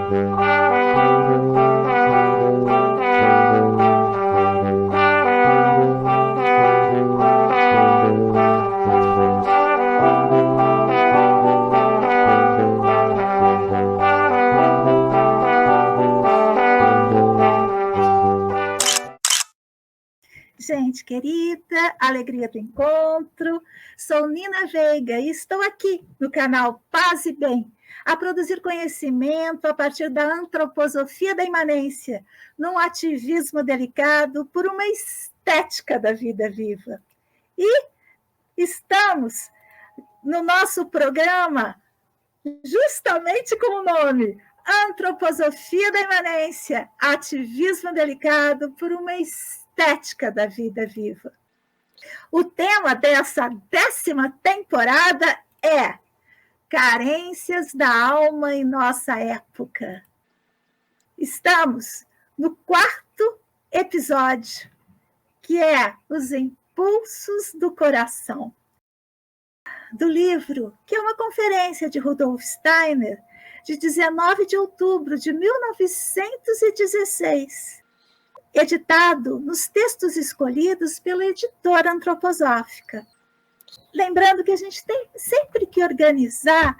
Gente querida, alegria do encontro, sou Nina Veiga e estou aqui no canal Paz e Bem, a produzir conhecimento a partir da antroposofia da imanência, num ativismo delicado por uma estética da vida viva. E estamos no nosso programa justamente com o nome Antroposofia da imanência, ativismo delicado por uma estética da vida viva. O tema dessa 10ª temporada é Carências da Alma em Nossa Época. Estamos no 4º episódio, que é Os Impulsos do Coração, do livro, que é uma conferência de Rudolf Steiner, de 19 de outubro de 1916, editado nos textos escolhidos pela editora antroposófica. Lembrando que a gente tem sempre que organizar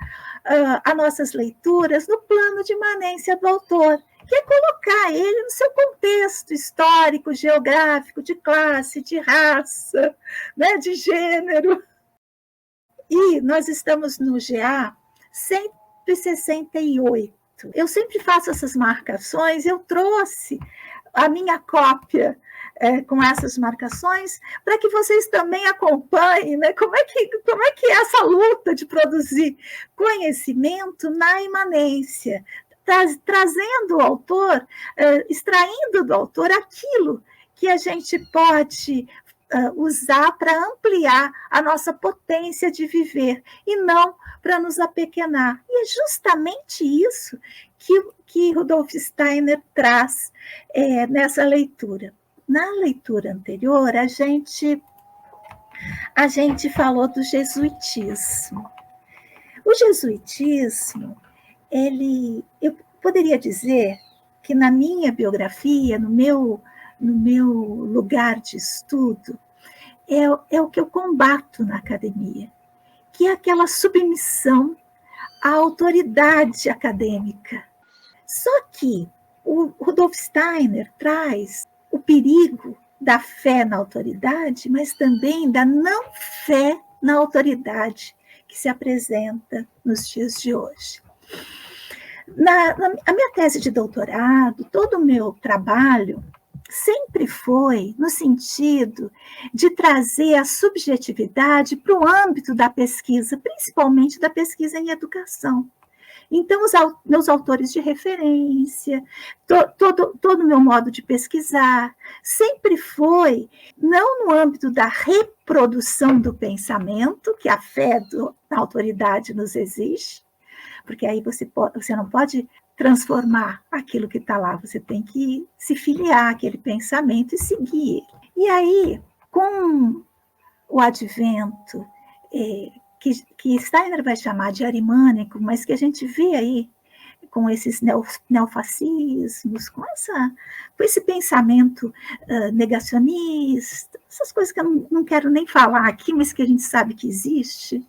as nossas leituras no plano de imanência do autor, que é colocar ele no seu contexto histórico, geográfico, de classe, de raça, né, de gênero. E nós estamos no GA 168. Eu sempre faço essas marcações, eu trouxe a minha cópia com essas marcações, para que vocês também acompanhem, né, como é que é essa luta de produzir conhecimento na imanência, trazendo o autor, extraindo do autor aquilo que a gente pode usar para ampliar a nossa potência de viver, e não para nos apequenar. E é justamente isso que Rudolf Steiner traz nessa leitura. Na leitura anterior, a gente falou do jesuitismo. O jesuitismo, eu poderia dizer que na minha biografia, no meu lugar de estudo, é o que eu combato na academia, que é aquela submissão à autoridade acadêmica. Só que o Rudolf Steiner traz o perigo da fé na autoridade, mas também da não fé na autoridade que se apresenta nos dias de hoje. A minha tese de doutorado, todo o meu trabalho, sempre foi no sentido de trazer a subjetividade para o âmbito da pesquisa, principalmente da pesquisa em educação. Então, os meus autores de referência, todo o meu modo de pesquisar, sempre foi, não no âmbito da reprodução do pensamento, que a fé da autoridade nos exige, porque aí você não pode transformar aquilo que está lá, você tem que se filiar àquele pensamento e seguir ele. E aí, com o advento, que Steiner vai chamar de arimânico, mas que a gente vê aí com esses neofascismos, com esse pensamento negacionista, essas coisas que eu não quero nem falar aqui, mas que a gente sabe que existe,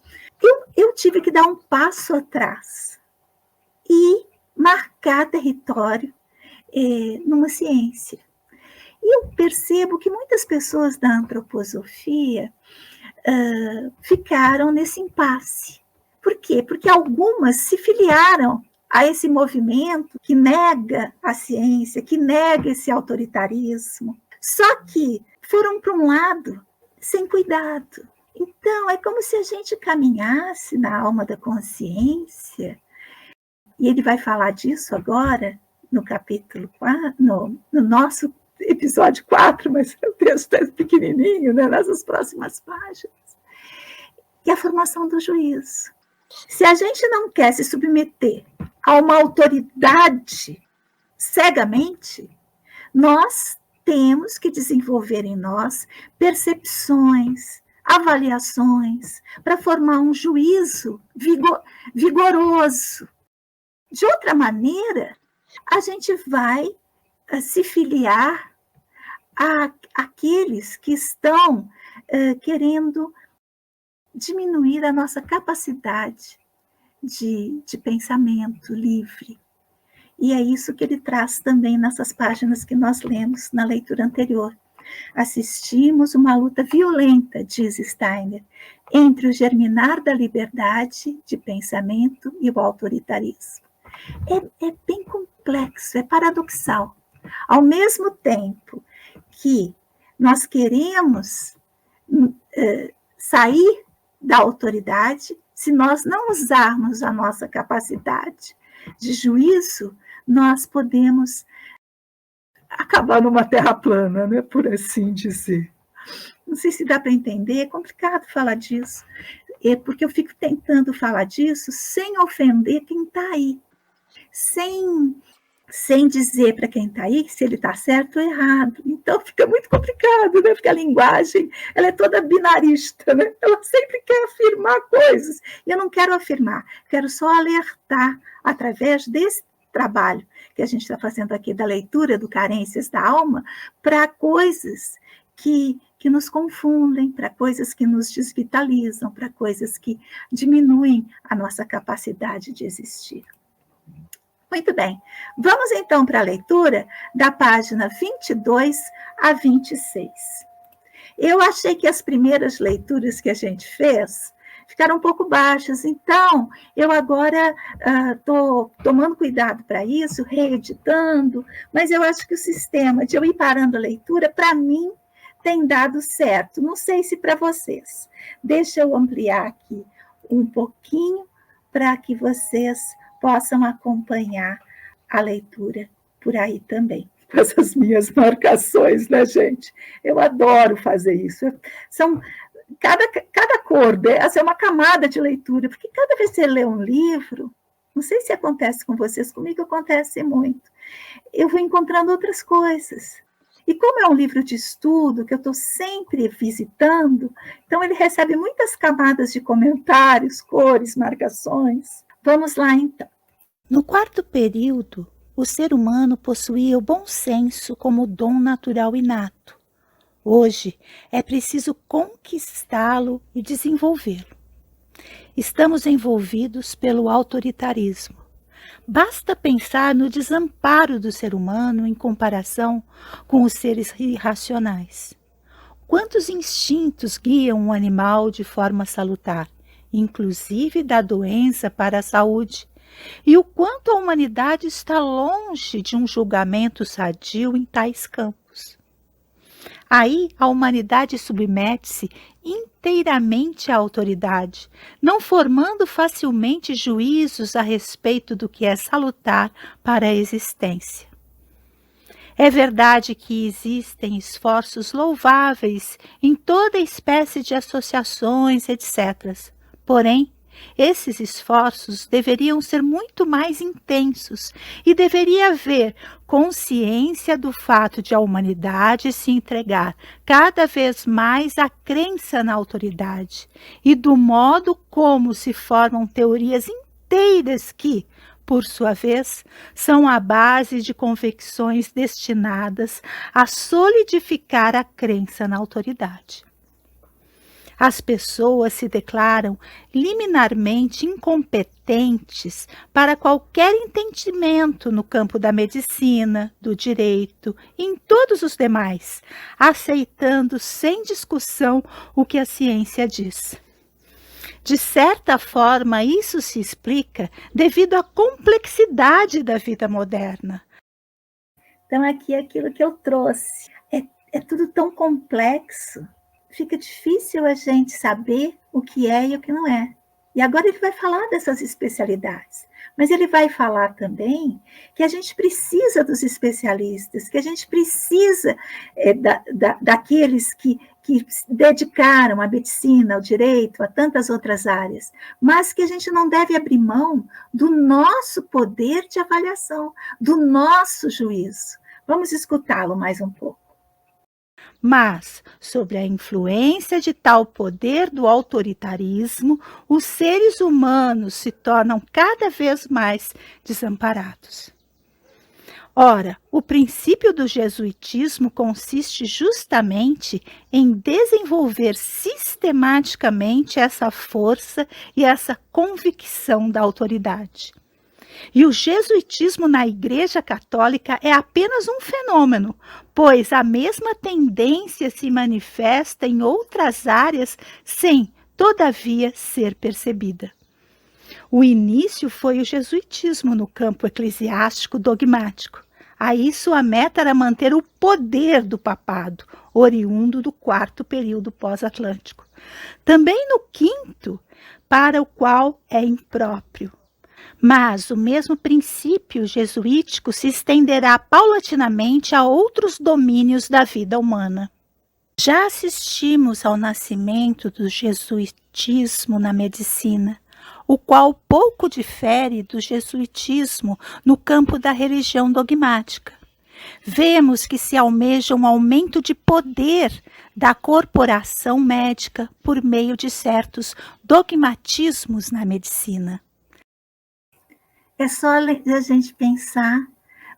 eu tive que dar um passo atrás e marcar território numa ciência. E eu percebo que muitas pessoas da antroposofia ficaram nesse impasse. Por quê? Porque algumas se filiaram a esse movimento que nega a ciência, que nega esse autoritarismo, só que foram para um lado sem cuidado. Então, é como se a gente caminhasse na alma da consciência, e ele vai falar disso agora, no capítulo 4, no nosso episódio 4, mas o texto é pequenininho, né, nessas próximas páginas. E a formação do juízo. Se a gente não quer se submeter a uma autoridade cegamente, nós temos que desenvolver em nós percepções, avaliações, para formar um juízo vigoroso. De outra maneira, a gente vai se filiar àqueles que estão querendo diminuir a nossa capacidade de pensamento livre. E é isso que ele traz também nessas páginas que nós lemos na leitura anterior. Assistimos uma luta violenta, diz Steiner, entre o germinar da liberdade de pensamento e o autoritarismo. É bem complexo, é paradoxal. Ao mesmo tempo que nós queremos sair da autoridade, se nós não usarmos a nossa capacidade de juízo, nós podemos acabar numa terra plana, né, por assim dizer. Não sei se dá para entender, é complicado falar disso, porque eu fico tentando falar disso sem ofender quem está aí, sem dizer para quem está aí se ele está certo ou errado. Então fica muito complicado, né? Porque a linguagem ela é toda binarista, né? Ela sempre quer afirmar coisas, e eu não quero afirmar, quero só alertar através desse trabalho que a gente está fazendo aqui da leitura do Carências da Alma para coisas que nos confundem, para coisas que nos desvitalizam, para coisas que diminuem a nossa capacidade de existir. Muito bem, vamos então para a leitura da página 22 a 26. Eu achei que as primeiras leituras que a gente fez ficaram um pouco baixas, então eu agora estou tomando cuidado para isso, reeditando, mas eu acho que o sistema de eu ir parando a leitura, para mim, tem dado certo. Não sei se para vocês. Deixa eu ampliar aqui um pouquinho para que vocês possam acompanhar a leitura por aí também, com essas minhas marcações, né, gente? Eu adoro fazer isso. São cada cor dessa é uma camada de leitura, porque cada vez que você lê um livro, não sei se acontece com vocês, comigo acontece muito, eu vou encontrando outras coisas. E como é um livro de estudo, que eu estou sempre visitando, então ele recebe muitas camadas de comentários, cores, marcações. Vamos lá, então. No quarto período, o ser humano possuía o bom senso como dom natural inato. Hoje, é preciso conquistá-lo e desenvolvê-lo. Estamos envolvidos pelo autoritarismo. Basta pensar no desamparo do ser humano em comparação com os seres irracionais. Quantos instintos guiam um animal de forma salutar, inclusive da doença para a saúde, e o quanto a humanidade está longe de um julgamento sadio em tais campos. Aí a humanidade submete-se inteiramente à autoridade, não formando facilmente juízos a respeito do que é salutar para a existência. É verdade que existem esforços louváveis em toda espécie de associações, etc. Porém, esses esforços deveriam ser muito mais intensos e deveria haver consciência do fato de a humanidade se entregar cada vez mais à crença na autoridade e do modo como se formam teorias inteiras que, por sua vez, são a base de convicções destinadas a solidificar a crença na autoridade. As pessoas se declaram liminarmente incompetentes para qualquer entendimento no campo da medicina, do direito e em todos os demais, aceitando sem discussão o que a ciência diz. De certa forma, isso se explica devido à complexidade da vida moderna. Então, aqui é aquilo que eu trouxe. É tudo tão complexo. Fica difícil a gente saber o que é e o que não é. E agora ele vai falar dessas especialidades, mas ele vai falar também que a gente precisa dos especialistas, que a gente precisa daqueles que dedicaram à medicina, ao direito, a tantas outras áreas, mas que a gente não deve abrir mão do nosso poder de avaliação, do nosso juízo. Vamos escutá-lo mais um pouco. Mas, sobre a influência de tal poder do autoritarismo, os seres humanos se tornam cada vez mais desamparados. Ora, o princípio do jesuitismo consiste justamente em desenvolver sistematicamente essa força e essa convicção da autoridade. E o jesuitismo na Igreja Católica é apenas um fenômeno, pois a mesma tendência se manifesta em outras áreas sem, todavia, ser percebida. O início foi o jesuitismo no campo eclesiástico dogmático. Aí sua meta era manter o poder do papado, oriundo do quarto período pós-atlântico. Também no quinto, para o qual é impróprio. Mas o mesmo princípio jesuítico se estenderá paulatinamente a outros domínios da vida humana. Já assistimos ao nascimento do jesuitismo na medicina, o qual pouco difere do jesuitismo no campo da religião dogmática. Vemos que se almeja um aumento de poder da corporação médica por meio de certos dogmatismos na medicina. É só a gente pensar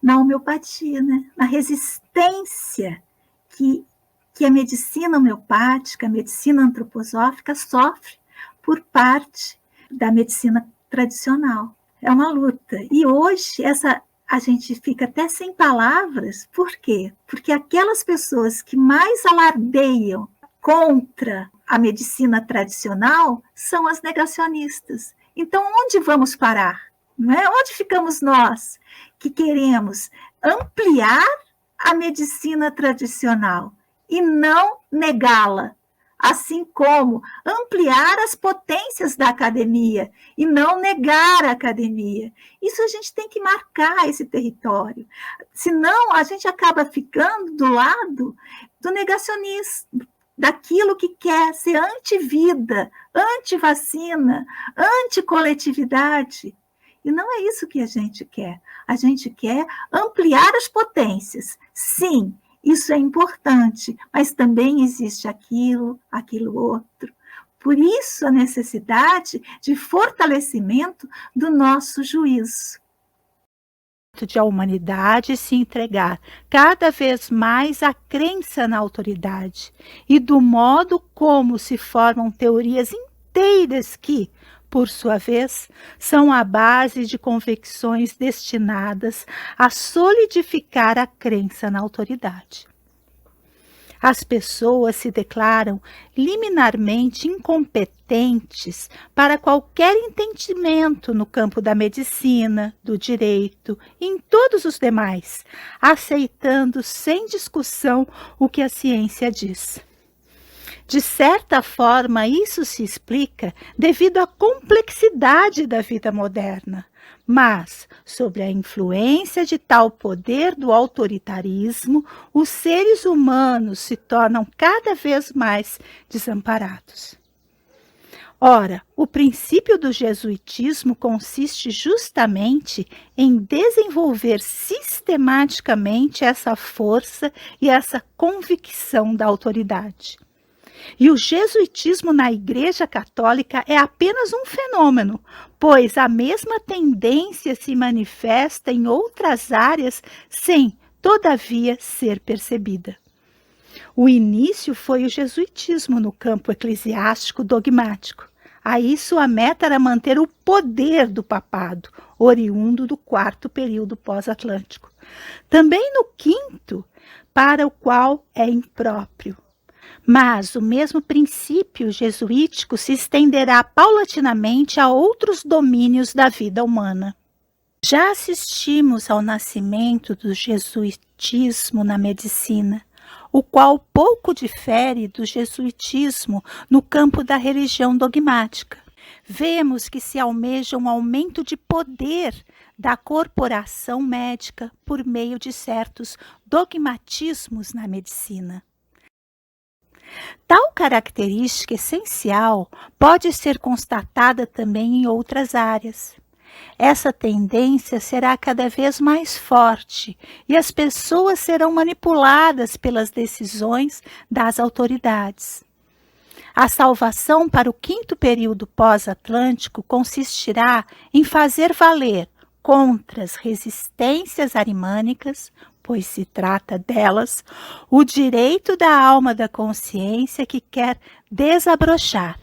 na homeopatia, né? Na resistência que a medicina homeopática, a medicina antroposófica sofre por parte da medicina tradicional. É uma luta. E hoje a gente fica até sem palavras. Por quê? Porque aquelas pessoas que mais alardeiam contra a medicina tradicional são as negacionistas. Então, onde vamos parar? Não é? Onde ficamos nós que queremos ampliar a medicina tradicional e não negá-la? Assim como ampliar as potências da academia e não negar a academia. Isso a gente tem que marcar esse território. Senão, a gente acaba ficando do lado do negacionismo, daquilo que quer ser anti-vida, anti-vacina, anti-coletividade. E não é isso que a gente quer. A gente quer ampliar as potências. Sim, isso é importante, mas também existe aquilo outro. Por isso, a necessidade de fortalecimento do nosso juízo. De a humanidade se entregar cada vez mais à crença na autoridade e do modo como se formam teorias inteiras que, por sua vez, são a base de convicções destinadas a solidificar a crença na autoridade. As pessoas se declaram liminarmente incompetentes para qualquer entendimento no campo da medicina, do direito e em todos os demais, aceitando sem discussão o que a ciência diz. De certa forma, isso se explica devido à complexidade da vida moderna, mas, sob a influência de tal poder do autoritarismo, os seres humanos se tornam cada vez mais desamparados. Ora, o princípio do jesuitismo consiste justamente em desenvolver sistematicamente essa força e essa convicção da autoridade. E o jesuitismo na Igreja Católica é apenas um fenômeno, pois a mesma tendência se manifesta em outras áreas sem, todavia, ser percebida. O início foi o jesuitismo no campo eclesiástico dogmático. Aí sua meta era manter o poder do papado, oriundo do quarto período pós-atlântico. Também no quinto, para o qual é impróprio. Mas o mesmo princípio jesuítico se estenderá paulatinamente a outros domínios da vida humana. Já assistimos ao nascimento do jesuitismo na medicina, o qual pouco difere do jesuitismo no campo da religião dogmática. Vemos que se almeja um aumento de poder da corporação médica por meio de certos dogmatismos na medicina. Tal característica essencial pode ser constatada também em outras áreas. Essa tendência será cada vez mais forte e as pessoas serão manipuladas pelas decisões das autoridades. A salvação para o quinto período pós-atlântico consistirá em fazer valer, contra as resistências arimânicas, pois se trata delas, o direito da alma da consciência que quer desabrochar.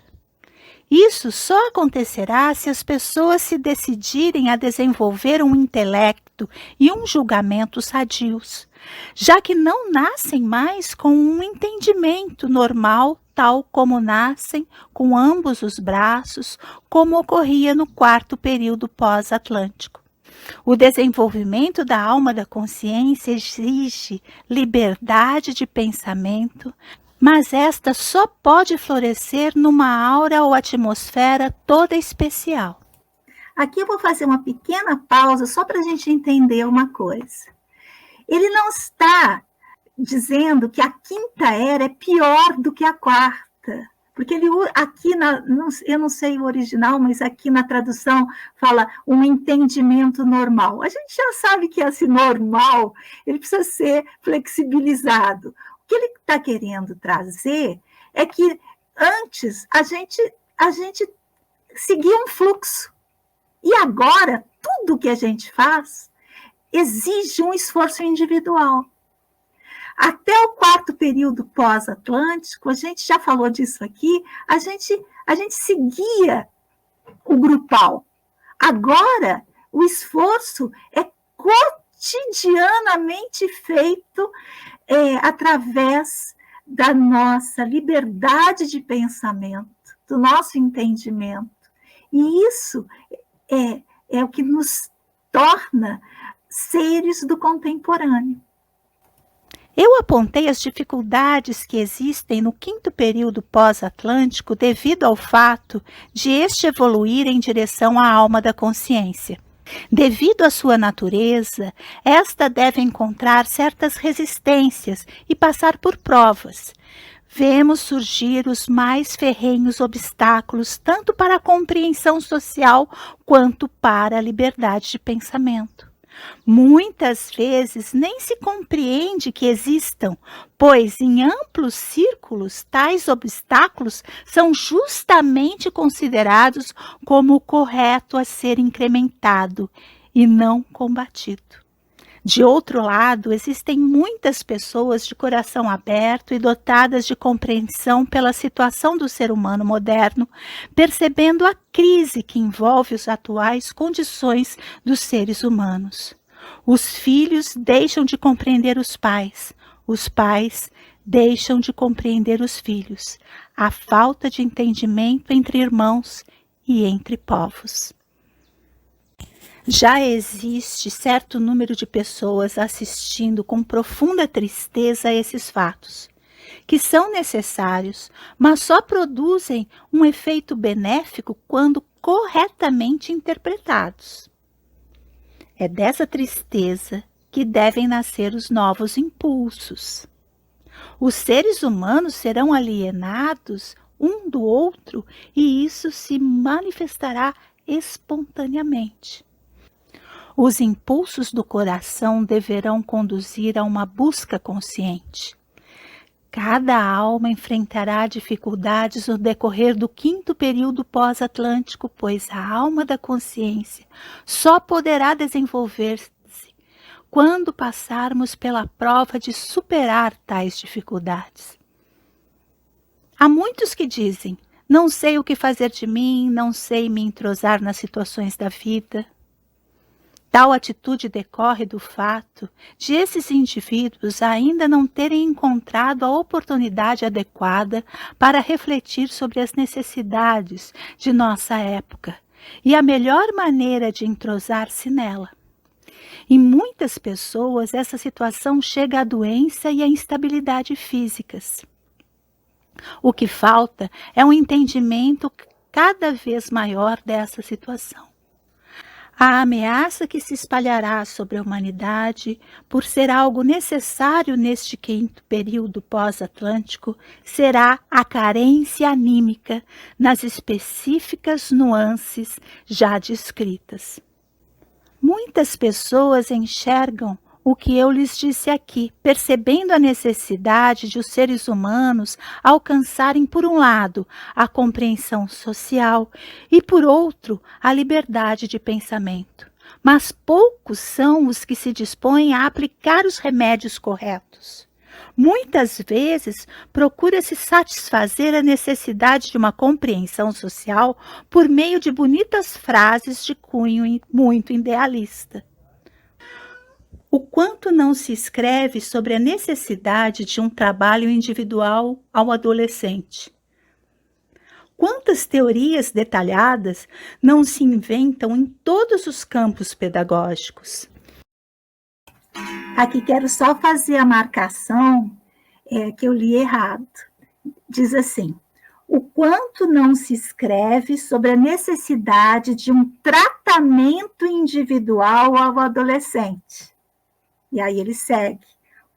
Isso só acontecerá se as pessoas se decidirem a desenvolver um intelecto e um julgamento sadios, já que não nascem mais com um entendimento normal, tal como nascem com ambos os braços, como ocorria no quarto período pós-atlântico. O desenvolvimento da alma da consciência exige liberdade de pensamento, mas esta só pode florescer numa aura ou atmosfera toda especial. Aqui eu vou fazer uma pequena pausa só para a gente entender uma coisa. Ele não está dizendo que a quinta era é pior do que a quarta, porque ele aqui, eu não sei o original, mas aqui na tradução fala um entendimento normal. A gente já sabe que esse normal, ele precisa ser flexibilizado. O que ele está querendo trazer é que antes a gente seguia um fluxo. E agora, tudo que a gente faz exige um esforço individual. Até o quarto período pós-atlântico, a gente já falou disso aqui, a gente seguia o grupal. Agora, o esforço é cotidianamente feito através da nossa liberdade de pensamento, do nosso entendimento. E isso é o que nos torna seres do contemporâneo. Eu apontei as dificuldades que existem no quinto período pós-atlântico devido ao fato de este evoluir em direção à alma da consciência. Devido à sua natureza, esta deve encontrar certas resistências e passar por provas. Vemos surgir os mais ferrenhos obstáculos tanto para a compreensão social quanto para a liberdade de pensamento. Muitas vezes nem se compreende que existam, pois em amplos círculos tais obstáculos são justamente considerados como o correto a ser incrementado e não combatido. De outro lado, existem muitas pessoas de coração aberto e dotadas de compreensão pela situação do ser humano moderno, percebendo a crise que envolve as atuais condições dos seres humanos. Os filhos deixam de compreender os pais deixam de compreender os filhos, a falta de entendimento entre irmãos e entre povos. Já existe certo número de pessoas assistindo com profunda tristeza a esses fatos, que são necessários, mas só produzem um efeito benéfico quando corretamente interpretados. É dessa tristeza que devem nascer os novos impulsos. Os seres humanos serão alienados um do outro e isso se manifestará espontaneamente. Os impulsos do coração deverão conduzir a uma busca consciente. Cada alma enfrentará dificuldades no decorrer do quinto período pós-atlântico, pois a alma da consciência só poderá desenvolver-se quando passarmos pela prova de superar tais dificuldades. Há muitos que dizem: não sei o que fazer de mim, não sei me entrosar nas situações da vida. Tal atitude decorre do fato de esses indivíduos ainda não terem encontrado a oportunidade adequada para refletir sobre as necessidades de nossa época e a melhor maneira de entrosar-se nela. Em muitas pessoas, essa situação chega à doença e à instabilidade físicas. O que falta é um entendimento cada vez maior dessa situação. A ameaça que se espalhará sobre a humanidade, por ser algo necessário neste quinto período pós-atlântico, será a carência anímica nas específicas nuances já descritas. Muitas pessoas enxergam o que eu lhes disse aqui, percebendo a necessidade de os seres humanos alcançarem, por um lado, a compreensão social e, por outro, a liberdade de pensamento. mas poucos são os que se dispõem a aplicar os remédios corretos. Muitas vezes, procura-se satisfazer a necessidade de uma compreensão social por meio de bonitas frases de cunho muito idealista. O quanto não se escreve sobre a necessidade de um trabalho individual ao adolescente? Quantas teorias detalhadas não se inventam em todos os campos pedagógicos? Aqui quero só fazer a marcação que eu li errado. Diz assim: o quanto não se escreve sobre a necessidade de um tratamento individual ao adolescente. E aí ele segue: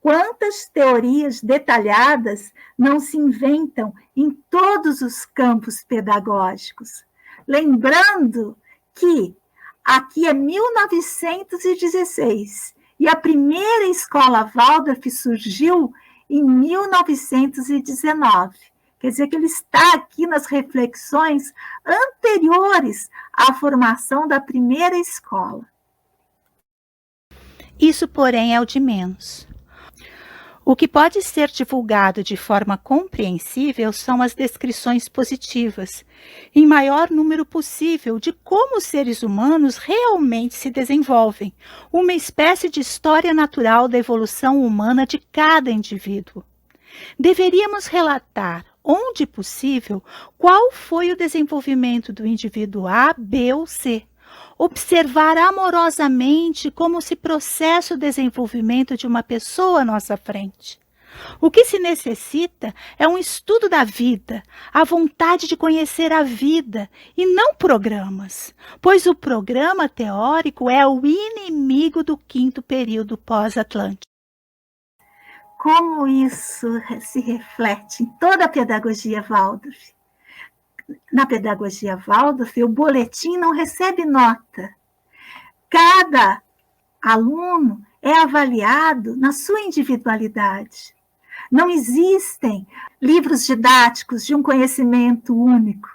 quantas teorias detalhadas não se inventam em todos os campos pedagógicos. Lembrando que aqui é 1916 e a primeira escola Waldorf surgiu em 1919. Quer dizer que ele está aqui nas reflexões anteriores à formação da primeira escola. Isso, porém, é o de menos. O que pode ser divulgado de forma compreensível são as descrições positivas, em maior número possível, de como os seres humanos realmente se desenvolvem, uma espécie de história natural da evolução humana de cada indivíduo. Deveríamos relatar, onde possível, qual foi o desenvolvimento do indivíduo A, B ou C. Observar amorosamente como se processa o desenvolvimento de uma pessoa à nossa frente. O que se necessita é um estudo da vida, a vontade de conhecer a vida e não programas, pois o programa teórico é o inimigo do 5º período pós-atlântico. Como isso se reflete em toda a pedagogia Waldorf? Na pedagogia Waldorf, o boletim não recebe nota. Cada aluno é avaliado na sua individualidade. Não existem livros didáticos de um conhecimento único,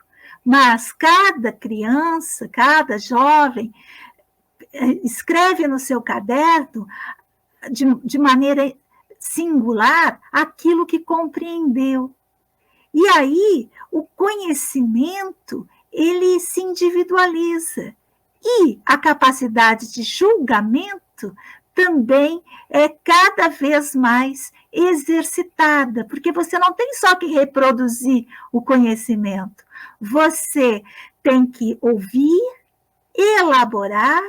mas cada criança, cada jovem escreve no seu caderno de maneira singular aquilo que compreendeu. E aí, o conhecimento, ele se individualiza. E a capacidade de julgamento também é cada vez mais exercitada, porque você não tem só que reproduzir o conhecimento, você tem que ouvir, elaborar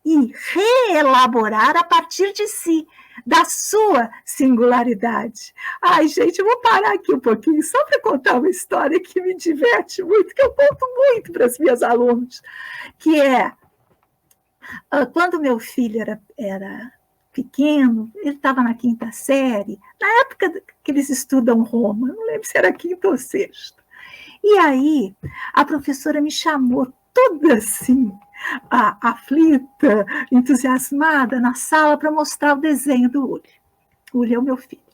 e reelaborar a partir de si, da sua singularidade. Ai, gente, eu vou parar aqui um pouquinho só para contar uma história que me diverte muito, que eu conto muito para as minhas alunas, que é, quando meu filho era pequeno, ele estava na 5ª série, na época que eles estudam Roma, não lembro se era 5ª ou 6ª. E aí, a professora me chamou toda assim, aflita, entusiasmada, na sala para mostrar o desenho do Uli. Uli é o meu filho.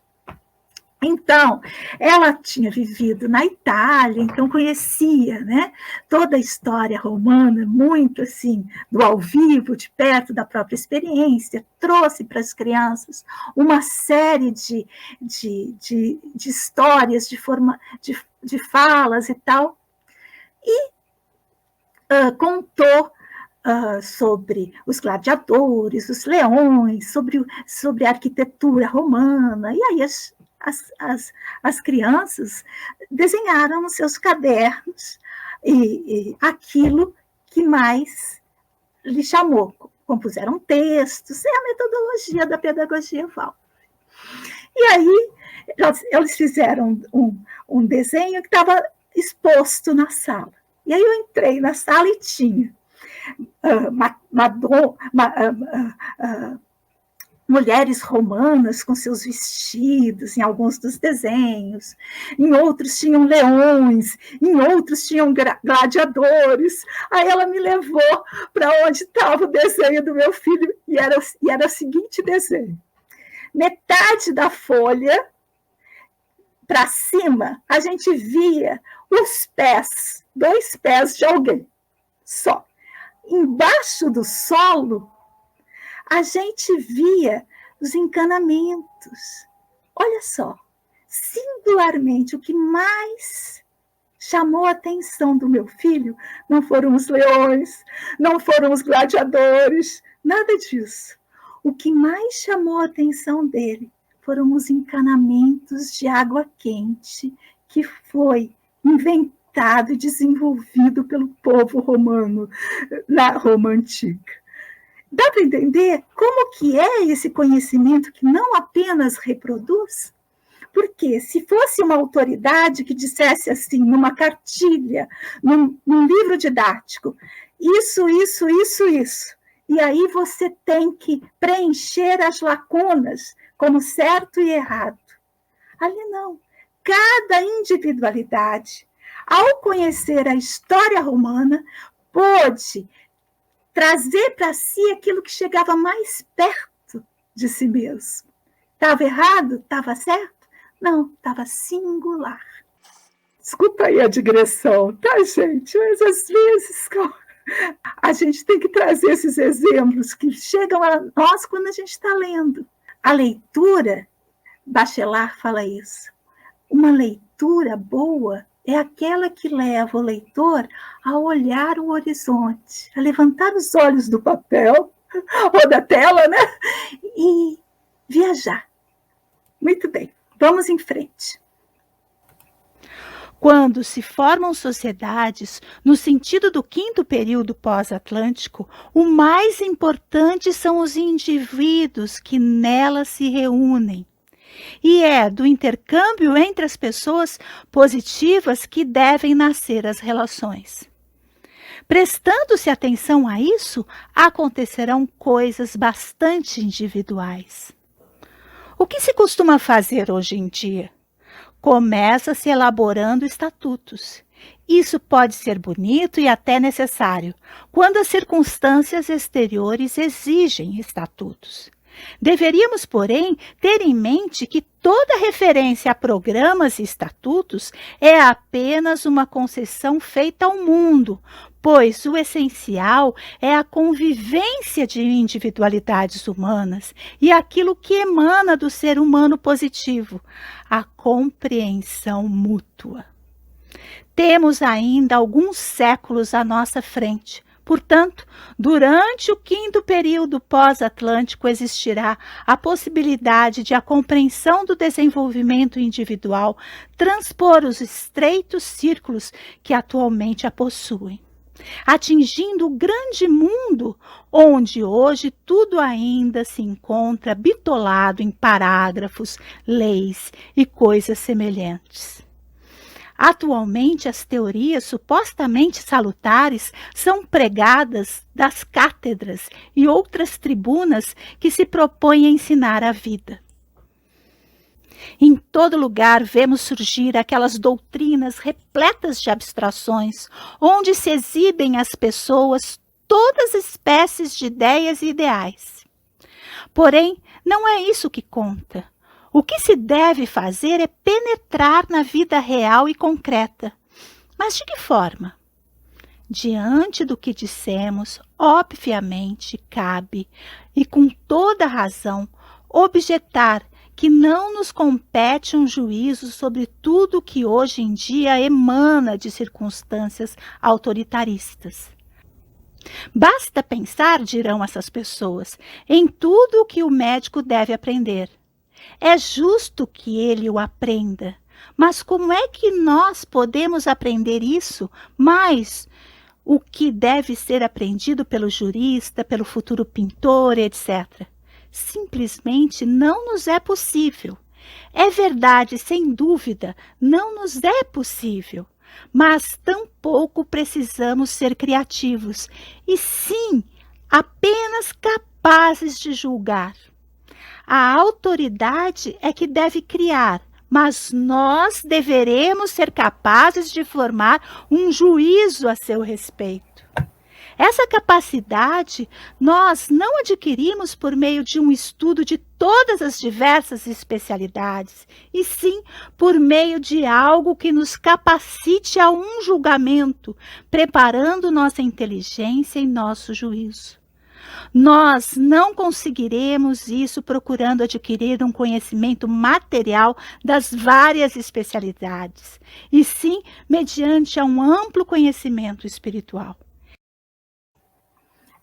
Então, ela tinha vivido na Itália, então conhecia, né, toda a história romana, muito assim, do ao vivo, de perto da própria experiência, trouxe para as crianças uma série de histórias, de falas e tal, e contou sobre os gladiadores, os leões, sobre a arquitetura romana, e aí as crianças desenharam nos seus cadernos e aquilo que mais lhe chamou. Compuseram textos, é a metodologia da pedagogia Waldorf. E aí eles fizeram um desenho que estava exposto na sala. E aí eu entrei na sala e tinha mulheres romanas com seus vestidos, em alguns dos desenhos, em outros tinham leões, em outros tinham gladiadores. Aí ela me levou para onde estava o desenho do meu filho, e era o seguinte desenho. Metade da folha para cima, a gente via os pés, 2 pés de alguém, só. embaixo do solo, a gente via os encanamentos. Olha só, singularmente, o que mais chamou a atenção do meu filho não foram os leões, não foram os gladiadores, nada disso. O que mais chamou a atenção dele foram os encanamentos de água quente que foi inventado e desenvolvido pelo povo romano na Roma Antiga. Dá para entender como que é esse conhecimento que não apenas reproduz? Porque se fosse uma autoridade que dissesse assim, numa cartilha, num livro didático, isso, e aí você tem que preencher as lacunas como certo e errado. Ali não. Cada individualidade, ao conhecer a história romana, pôde trazer para si aquilo que chegava mais perto de si mesmo. Estava errado? Estava certo? Não, estava singular. Desculpa aí a digressão, tá, gente? Mas às vezes a gente tem que trazer esses exemplos que chegam a nós quando a gente está lendo. A leitura, Bachelard fala isso, uma leitura boa é aquela que leva o leitor a olhar o horizonte, a levantar os olhos do papel ou da tela, né? E viajar. Muito bem, vamos em frente. Quando se formam sociedades, no sentido do quinto período pós-atlântico, o mais importante são os indivíduos que nelas se reúnem. E é do intercâmbio entre as pessoas positivas que devem nascer as relações. Prestando-se atenção a isso, acontecerão coisas bastante individuais. O que se costuma fazer hoje em dia? Começa-se elaborando estatutos. Isso pode ser bonito e até necessário, quando as circunstâncias exteriores exigem estatutos. Deveríamos, porém, ter em mente que toda referência a programas e estatutos é apenas uma concessão feita ao mundo, pois o essencial é a convivência de individualidades humanas e aquilo que emana do ser humano positivo, a compreensão mútua. Temos ainda alguns séculos à nossa frente. Portanto, durante o quinto período pós-atlântico existirá a possibilidade de a compreensão do desenvolvimento individual transpor os estreitos círculos que atualmente a possuem, atingindo o grande mundo onde hoje tudo ainda se encontra bitolado em parágrafos, leis e coisas semelhantes. Atualmente, as teorias supostamente salutares são pregadas das cátedras e outras tribunas que se propõem a ensinar a vida. Em todo lugar vemos surgir aquelas doutrinas repletas de abstrações, onde se exibem às pessoas todas as espécies de ideias e ideais. Porém, não é isso que conta. O que se deve fazer é penetrar na vida real e concreta. Mas de que forma? Diante do que dissemos, obviamente cabe, e com toda razão, objetar que não nos compete um juízo sobre tudo que hoje em dia emana de circunstâncias autoritaristas. Basta pensar, dirão essas pessoas, em tudo o que o médico deve aprender. É justo que ele o aprenda, mas como é que nós podemos aprender isso, mais o que deve ser aprendido pelo jurista, pelo futuro pintor, etc.? Simplesmente não nos é possível. É verdade, sem dúvida, não nos é possível, mas tampouco precisamos ser criativos, e sim apenas capazes de julgar. A autoridade é que deve criar, mas nós deveremos ser capazes de formar um juízo a seu respeito. Essa capacidade nós não adquirimos por meio de um estudo de todas as diversas especialidades, e sim por meio de algo que nos capacite a um julgamento, preparando nossa inteligência e nosso juízo. Nós não conseguiremos isso procurando adquirir um conhecimento material das várias especialidades, e sim mediante um amplo conhecimento espiritual.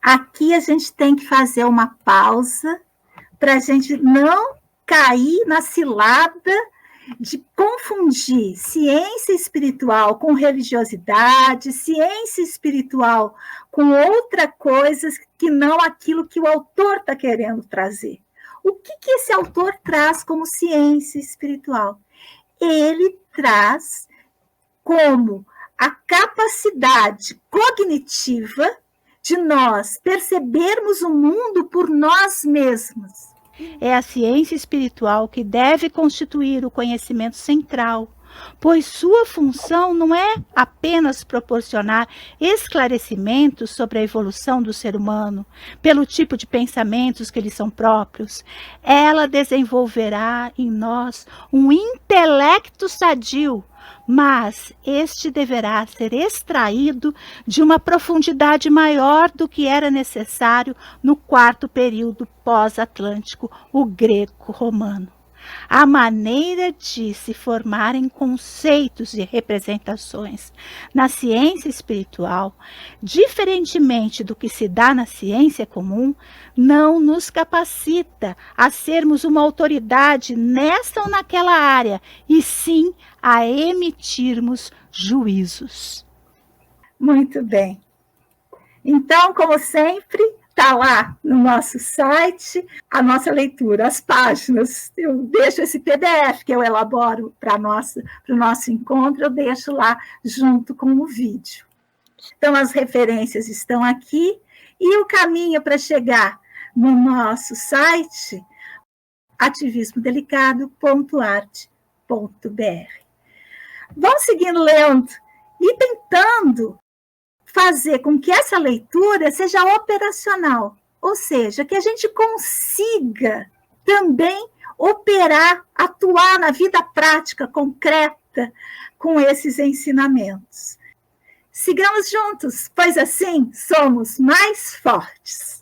Aqui a gente tem que fazer uma pausa para a gente não cair na cilada de confundir ciência espiritual com religiosidade, ciência espiritual com outra coisa que não aquilo que o autor está querendo trazer. O que esse autor traz como ciência espiritual? Ele traz como a capacidade cognitiva de nós percebermos o mundo por nós mesmos. É a ciência espiritual que deve constituir o conhecimento central, pois sua função não é apenas proporcionar esclarecimentos sobre a evolução do ser humano, pelo tipo de pensamentos que lhe são próprios. Ela desenvolverá em nós um intelecto sadio, mas este deverá ser extraído de uma profundidade maior do que era necessário no quarto período pós-atlântico, o greco-romano. A maneira de se formarem conceitos e representações na ciência espiritual, diferentemente do que se dá na ciência comum, não nos capacita a sermos uma autoridade nessa ou naquela área, e sim a emitirmos juízos. Muito bem. Então, como sempre, está lá no nosso site a nossa leitura, as páginas. Eu deixo esse PDF que eu elaboro para o nosso encontro, eu deixo lá junto com o vídeo. Então, as referências estão aqui e o caminho para chegar no nosso site, ativismodelicado.arte.br. Vão seguindo lendo e tentando fazer com que essa leitura seja operacional, ou seja, que a gente consiga também operar, atuar na vida prática, concreta, com esses ensinamentos. Sigamos juntos, pois assim somos mais fortes.